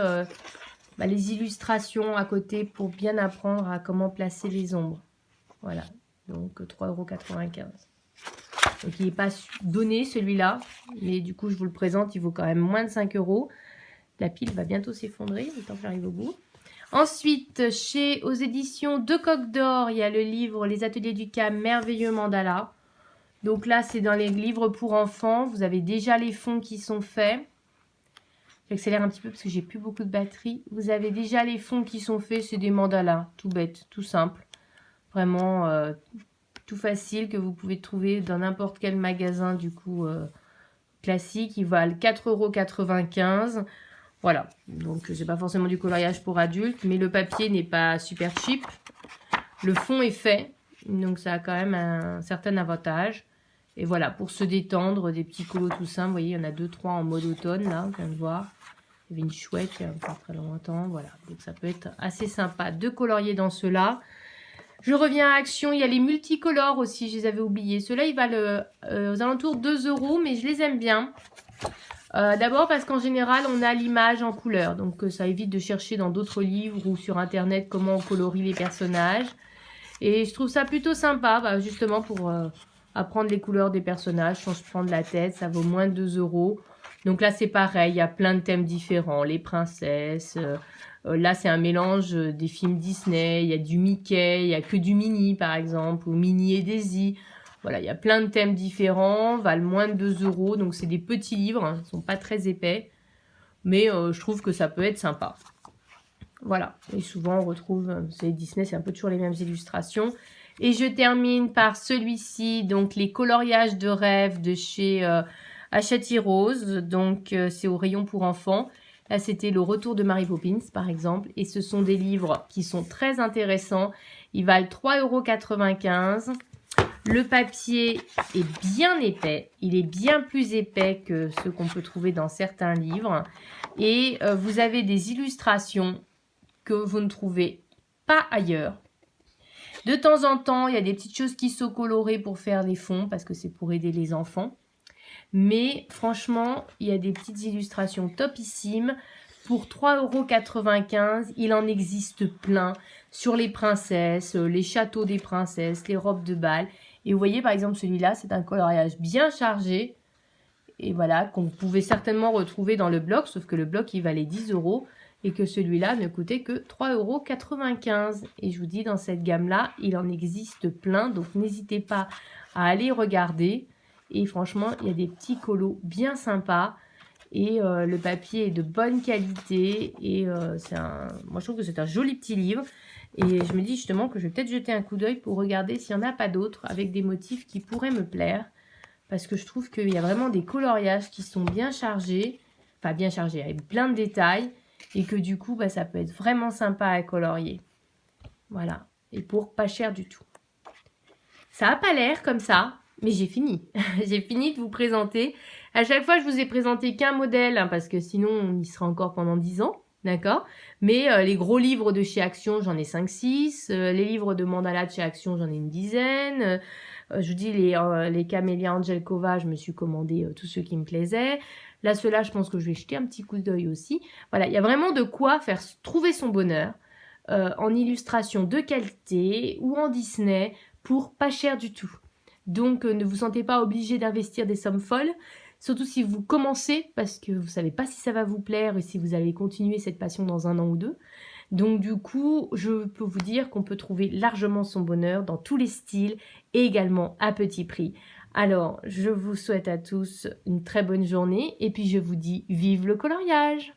les illustrations à côté pour bien apprendre à comment placer les ombres. Voilà, donc 3,95 €. Donc il n'est pas donné celui-là, mais du coup je vous le présente, il vaut quand même moins de 5 €. La pile va bientôt s'effondrer, le temps que j'arrive au bout. Ensuite, aux éditions de Coq d'Or, il y a le livre Les Ateliers du Cam, Merveilleux Mandala. Donc là, c'est dans les livres pour enfants. Vous avez déjà les fonds qui sont faits. J'accélère un petit peu parce que j'ai plus beaucoup de batterie. Vous avez déjà les fonds qui sont faits. C'est des mandalas, tout bête, tout simple. Vraiment tout facile que vous pouvez trouver dans n'importe quel magasin du coup classique. Ils valent 4,95 €. Voilà, donc c'est pas forcément du coloriage pour adultes, mais le papier n'est pas super cheap. Le fond est fait, donc ça a quand même un certain avantage. Et voilà, pour se détendre, des petits colos tout simples. Vous voyez, il y en a 2-3 en mode automne, là, on vient de voir. Il y avait une chouette il y a pas très longtemps, voilà. Donc ça peut être assez sympa de colorier dans ceux-là. Je reviens à Action, il y a les multicolores aussi, je les avais oubliés. Ceux-là, ils valent aux alentours de 2 €, mais je les aime bien. D'abord parce qu'en général, on a l'image en couleur. Donc ça évite de chercher dans d'autres livres ou sur Internet comment on colorie les personnages. Et je trouve ça plutôt sympa, justement pour apprendre les couleurs des personnages sans se prendre la tête. Ça vaut moins de 2 €. Donc là, c'est pareil, il y a plein de thèmes différents. Les princesses... là, c'est un mélange des films Disney. Il y a du Mickey, il n'y a que du Minnie, par exemple, ou Minnie et Daisy. Voilà, il y a plein de thèmes différents, valent moins de 2 €. Donc, c'est des petits livres, hein, ils ne sont pas très épais. Mais je trouve que ça peut être sympa. Voilà, et souvent, on retrouve, c'est Disney, c'est un peu toujours les mêmes illustrations. Et je termine par celui-ci, donc les coloriages de rêve de chez Hachette Rose. Donc, c'est au rayon pour enfants. Là, c'était le retour de Mary Poppins, par exemple. Et ce sont des livres qui sont très intéressants. Ils valent 3,95 €. Le papier est bien épais. Il est bien plus épais que ceux qu'on peut trouver dans certains livres. Et vous avez des illustrations que vous ne trouvez pas ailleurs. De temps en temps, il y a des petites choses qui sont colorées pour faire les fonds, parce que c'est pour aider les enfants. Mais franchement, il y a des petites illustrations topissimes. Pour 3,95 €, il en existe plein sur les princesses, les châteaux des princesses, les robes de bal. Et vous voyez, par exemple, celui-là, c'est un coloriage bien chargé. Et voilà, qu'on pouvait certainement retrouver dans le bloc, sauf que le bloc, il valait 10 € et que celui-là ne coûtait que 3,95 €. Et je vous dis, dans cette gamme-là, il en existe plein. Donc, n'hésitez pas à aller regarder. Et franchement, il y a des petits colos bien sympas. Et le papier est de bonne qualité. Et moi, je trouve que c'est un joli petit livre. Et je me dis justement que je vais peut-être jeter un coup d'œil pour regarder s'il n'y en a pas d'autres avec des motifs qui pourraient me plaire. Parce que je trouve qu'il y a vraiment des coloriages qui sont bien chargés. Enfin, bien chargés, avec plein de détails. Et que du coup, ça peut être vraiment sympa à colorier. Voilà. Et pour pas cher du tout. Ça n'a pas l'air comme ça. Mais j'ai fini. J'ai fini de vous présenter. À chaque fois, je vous ai présenté qu'un modèle, hein, parce que sinon, on y sera encore pendant 10 ans. D'accord? Mais les gros livres de chez Action, j'en ai 5-6. Les livres de mandala de chez Action, j'en ai une dizaine. Je vous dis, les Camélia Angelkova, je me suis commandé tous ceux qui me plaisaient. Là, ceux-là, je pense que je vais jeter un petit coup d'œil aussi. Voilà, il y a vraiment de quoi faire trouver son bonheur en illustration de qualité ou en Disney pour pas cher du tout. Donc, ne vous sentez pas obligé d'investir des sommes folles, surtout si vous commencez, parce que vous ne savez pas si ça va vous plaire et si vous allez continuer cette passion dans 1 an ou 2. Donc du coup, je peux vous dire qu'on peut trouver largement son bonheur dans tous les styles et également à petit prix. Alors, je vous souhaite à tous une très bonne journée et puis je vous dis vive le coloriage!